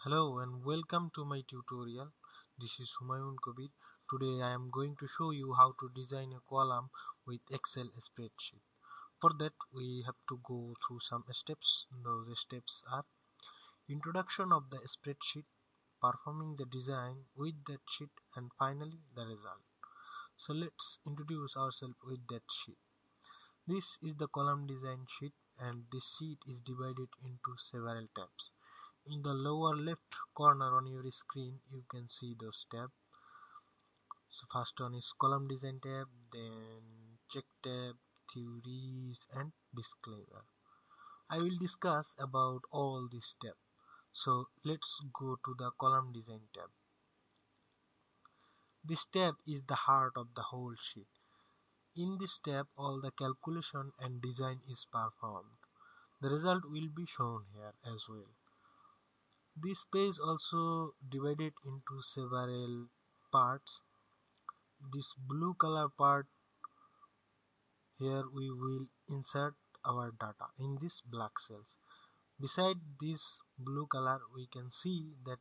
Hello and welcome to my tutorial. This is Humayun Kabir. Today I am going to show you how to design a column with Excel spreadsheet. For that we have to go through some steps. Those steps are introduction of the spreadsheet, performing the design with that sheet, and finally the result. So let's introduce ourselves with that sheet. This is the column design sheet, and this sheet is divided into several tabs. In the lower left corner on your screen you can see those tabs. So first one is column design tab, then check tab, theories and disclaimer. I will discuss about all these tabs. So let's go to the column design tab. This tab is the heart of the whole sheet. In this tab all the calculation and design is performed. The result will be shown here as well. This page also divided into several parts. This blue color part, here we will insert our data in this black cells. Beside this blue color we can see that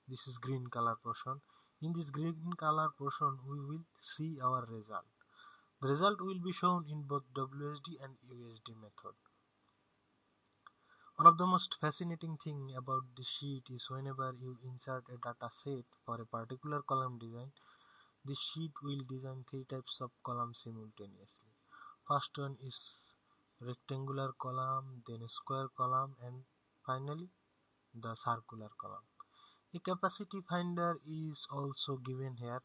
this is green color portion. In this green color portion we will see our result. The result will be shown in both WSD and USD method. One of the most fascinating thing about this sheet is whenever you insert a data set for a particular column design, this sheet will design three types of columns simultaneously. First one is rectangular column, then a square column, and finally the circular column. A capacity finder is also given here.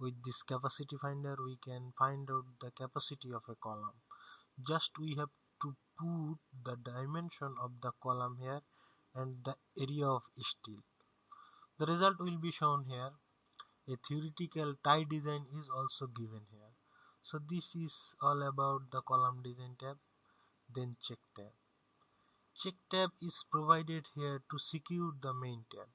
With this capacity finder we can find out the capacity of a column. Just we have to put the dimension of the column here and the area of steel. The result will be shown here. A theoretical tie design is also given here. So this is all about the column design tab. Then check tab. Check tab is provided here to secure the main tab.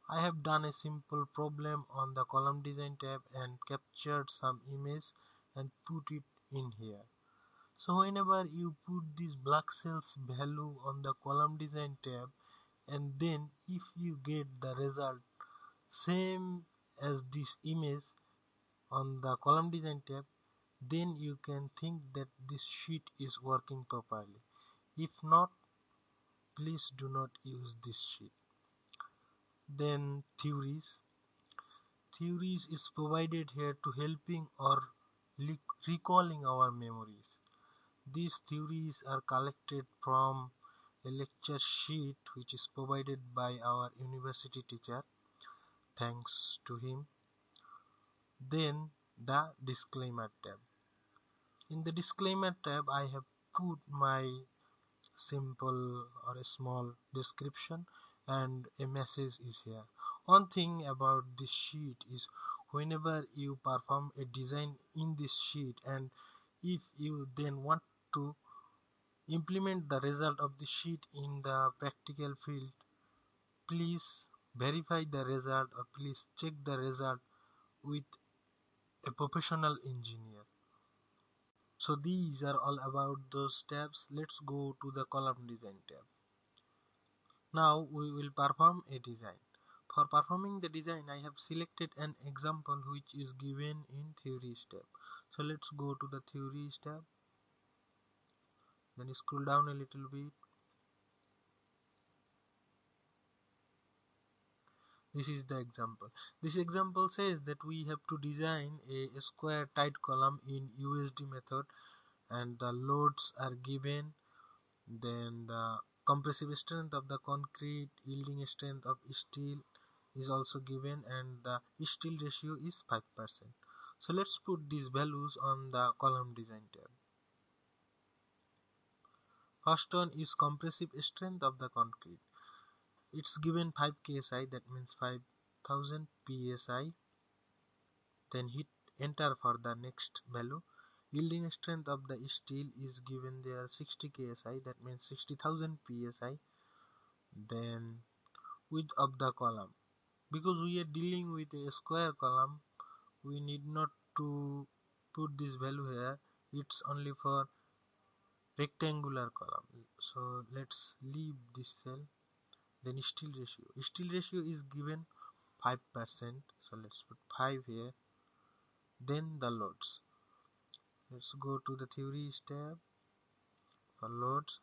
I have done a simple problem on the column design tab and captured some image and put it in here. So whenever you put this black cells value on the column design tab, and then if you get the result same as this image on the column design tab, then you can think that this sheet is working properly. If not, please do not use this sheet. Then theories. Theories is provided here to helping or recalling our memories. These theories are collected from a lecture sheet which is provided by our university teacher. Thanks to him. Then the disclaimer tab. In the disclaimer tab I have put my simple or a small description and a message is here. One thing about this sheet is whenever you perform a design in this sheet, and if you then want to implement the result of the sheet in the practical field, please verify the result or please check the result with a professional engineer. So these are all about those tabs. Let's go to the column design tab. Now we will perform a design. For performing the design I have selected an example which is given in theories tab. So let's go to the theories tab, then scroll down a little bit. This is the example. This example says that we have to design a square tight column in USD method, and the loads are given. Then the compressive strength of the concrete, yielding strength of steel is also given, and the steel ratio is 5%. So let's put these values on the column design tab. First one is compressive strength of the concrete. It's given 5 ksi, that means 5000 psi. Then hit enter for the next value. Yielding strength of the steel is given there 60 ksi, that means 60,000 psi. Then width of the column, because we are dealing with a square column, we need not to put this value here. It's only for rectangular column, so let's leave this cell. Then steel ratio is given 5%, so let's put 5 here. Then the loads, let's go to the theory step. For loads,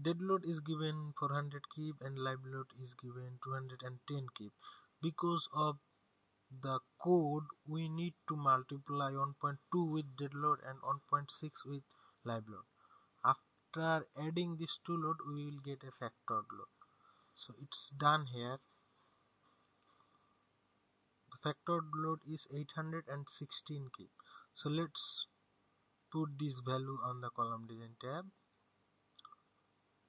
dead load is given 400 kb and live load is given 210 kb. Because of the code, we need to multiply 1.2 with dead load and 1.6 with live load. After adding these two load, we will get a factored load. So it's done here. The factored load is 816 kb. So let's put this value on the column design tab.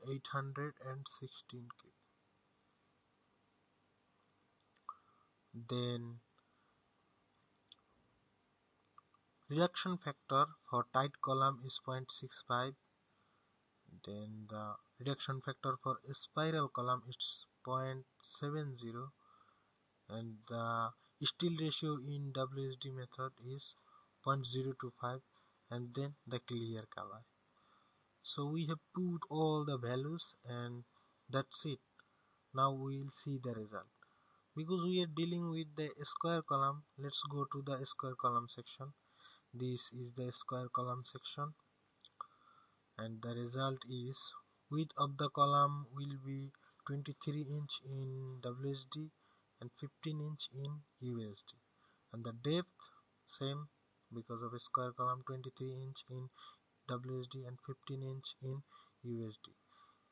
816 kb. Then reduction factor for tight column is 0.65. Then the reduction factor for spiral column is 0.70, and the steel ratio in WSD method is 0.025, and then the clear cover. So we have put all the values and that's it. Now we will see the result. Because we are dealing with the square column, let's go to the square column section. This is the square column section, and the result is width of the column will be 23 inch in WSD and 15 inch in USD, and the depth same because of a square column, 23 inch in WSD and 15 inch in USD.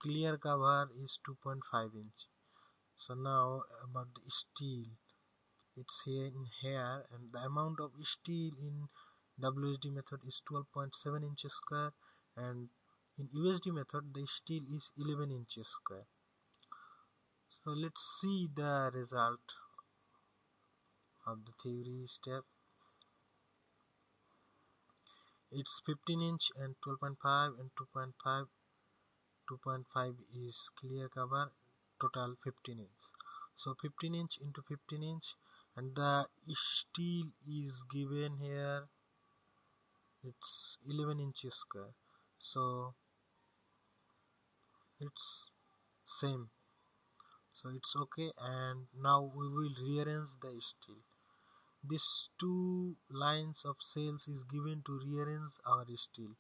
Clear cover is 2.5 inch. So now about the steel, it's here in here, and the amount of steel in WSD method is 12.7 inches square, and in USD method the steel is 11 inches square. So let's see the result of the theory step. It's 15 inch and 12.5 and 2.5. 2.5 is clear cover, total 15 inch. So 15 inch into 15 inch, and the steel is given here, it's 11 inches square. So it's same, so it's okay. And now we will rearrange the steel. These two lines of cells is given to rearrange our steel.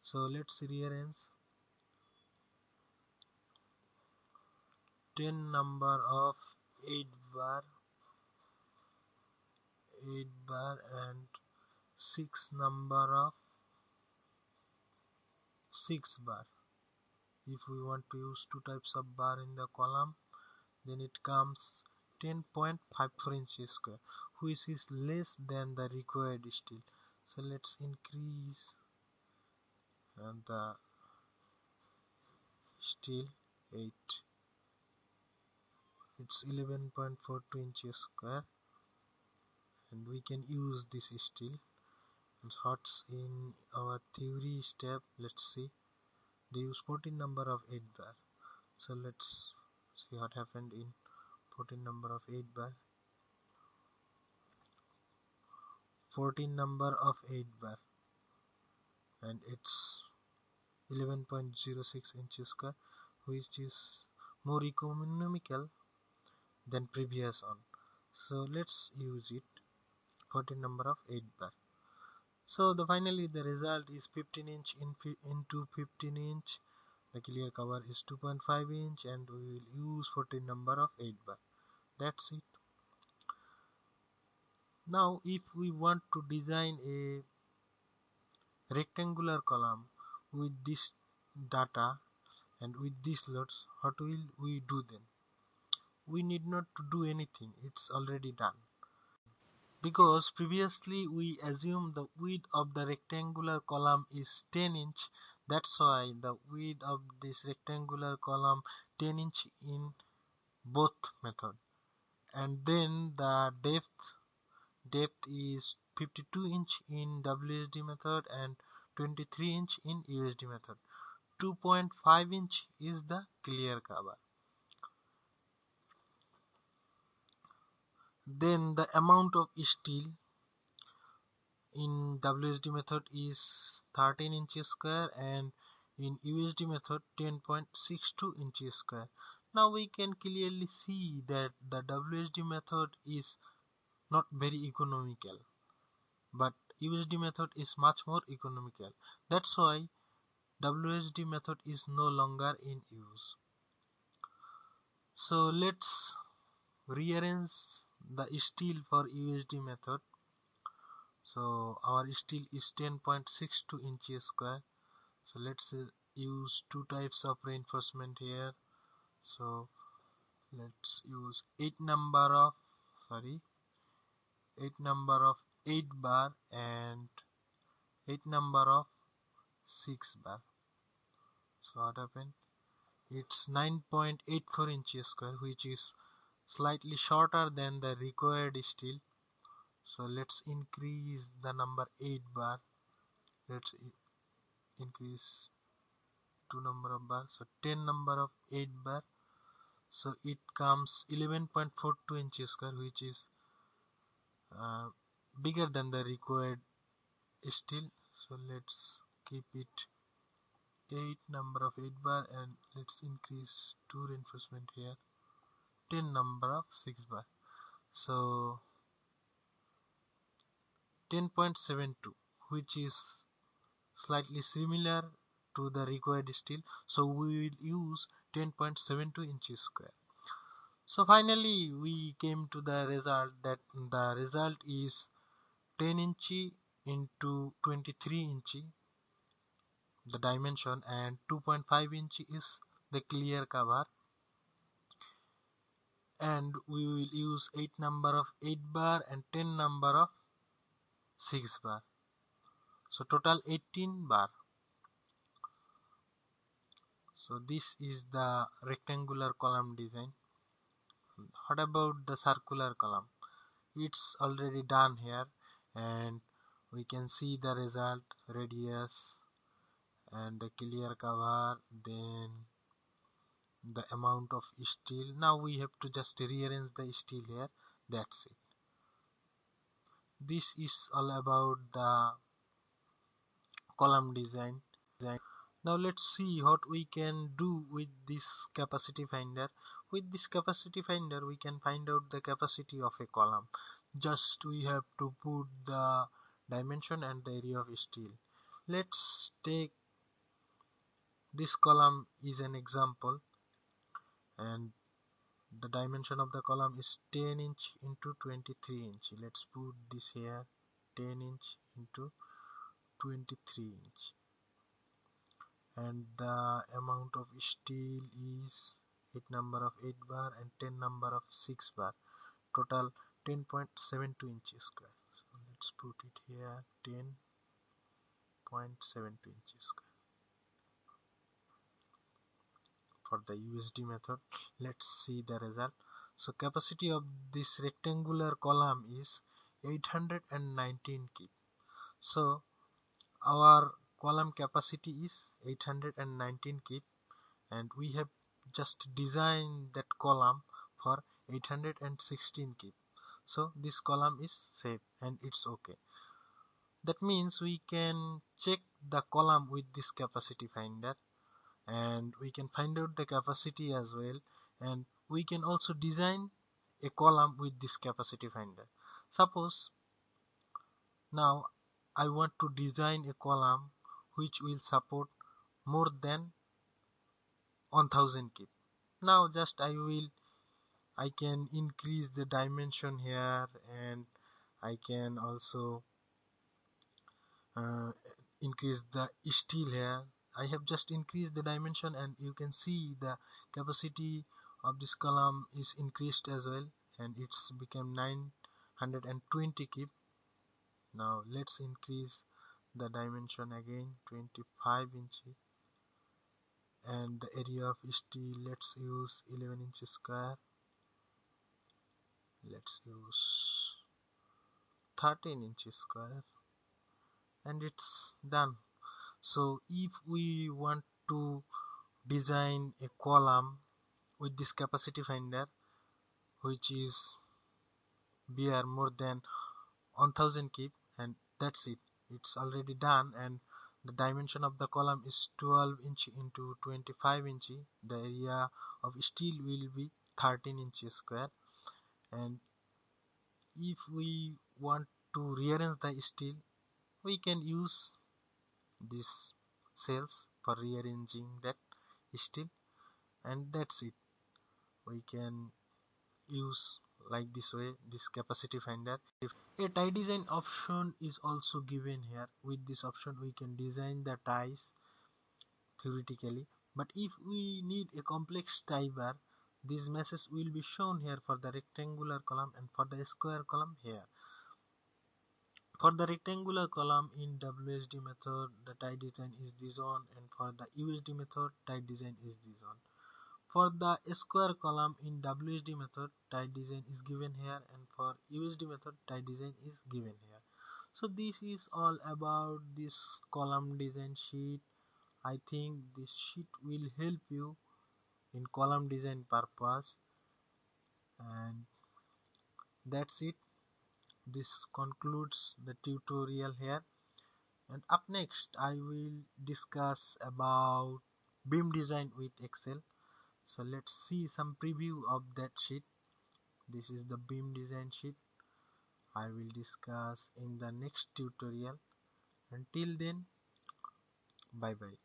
So let's rearrange. 10 number of 8 bar, 8 bar, and 6 number of 6 bar. If we want to use two types of bar in the column, then it comes 10.54 inches square, which is less than the required steel. So let's increase the steel 8. It's 11.42 inches square, and we can use this steel. And what's in our theory step, let's see. They use 14 number of 8 bar. So let's see what happened in 14 number of 8 bar. 14 number of 8 bar, and it's 11.06 inches square, which is more economical than previous one. So let's use it. 14 number of 8 bar. So finally the result is 15 inch into 15 inch. The clear cover is 2.5 inch, and we will use 14 number of 8 bar. That's it. Now if we want to design a rectangular column with this data and with these loads, what will we do then? We need not to do anything, it's already done. Because previously we assumed the width of the rectangular column is 10 inch, that's why the width of this rectangular column 10 inch in both method, and then the depth is 52 inch in WSD method and 23 inch in USD method. 2.5 inch is the clear cover. Then the amount of steel in WSD method is 13 inches square, and in USD method 10.62 inches square. Now we can clearly see that the WSD method is not very economical, but USD method is much more economical. That's why WSD method is no longer in use. So let's rearrange the steel for USD method. So our steel is 10.62 inches square. So let's use two types of reinforcement here. So let's use 8 number of 8 bar and 8 number of 6 bar. So what happened? It's 9.84 inches square, which is slightly shorter than the required steel. So let's increase the number 8 bar. Let's increase 2 number of bar. So 10 number of 8 bar. So it comes 11.42 inches square, which is bigger than the required steel. So let's keep it 8 number of 8 bar, and let's increase 2 reinforcement here, 10 number of 6 bar. So 10.72, which is slightly similar to the required steel, so we will use 10.72 inches square. So finally we came to the result that the result is 10 inch into 23 inch, the dimension, and 2.5 inch is the clear cover, and we will use 8 number of 8 bar and 10 number of 6 bar, so total 18 bar. So this is the rectangular column design. What about the circular column? It's already done here, and we can see the result, radius and the clear cover, then the amount of steel. Now we have to just rearrange the steel here. That's it. This is all about the column design. Now let's see what we can do with this capacity finder. With this capacity finder we can find out the capacity of a column. Just we have to put the dimension and the area of steel. Let's take this column is an example, and the dimension of the column is 10 inch into 23 inch. Let's put this here, 10 inch into 23 inch, and the amount of steel is 8 number of 8 bar and 10 number of 6 bar, total 10.72 inches square. So let's put it here, 10.72 inches square. For the USD method, let's see the result. So capacity of this rectangular column is 819 kip. So our column capacity is 819 kip, and we have just designed that column for 816 kip. So this column is safe and it's okay. That means we can check the column with this capacity finder, and we can find out the capacity as well, and we can also design a column with this capacity finder. Suppose now I want to design a column which will support more than 1000 kip. Now just I can increase the dimension here, and I can also uh, increase the steel here. I have just increased the dimension, and you can see the capacity of this column is increased as well, and it's become 920 kip. Now let's increase the dimension again, 25 inch, and the area of steel, let's use 11 inches square. Let's use 13 inches square, and it's done. So if we want to design a column with this capacity finder which is bear more than 1000 kip, and that's it, it's already done, and The dimension of the column is 12 inch into 25 inch. The area of steel will be 13 inches square. And if we want to rearrange the steel, we can use these cells for rearranging that steel, and that's it. We can use like this way this capacity finder. A tie design option is also given here. With this option we can design the ties theoretically, but if we need a complex tie bar, these meshes will be shown here for the rectangular column and for the square column here. For the rectangular column in WSD method, the tie design is this one, and for the USD method, tie design is this one. For the square column in WSD method, tie design is given here, and for USD method, tie design is given here. So this is all about this column design sheet. I think this sheet will help you in column design purpose, and that's it. This concludes the tutorial here, and up next I will discuss about beam design with Excel. So let's see some preview of that sheet. This is the beam design sheet. I will discuss in the next tutorial. Until then, bye bye.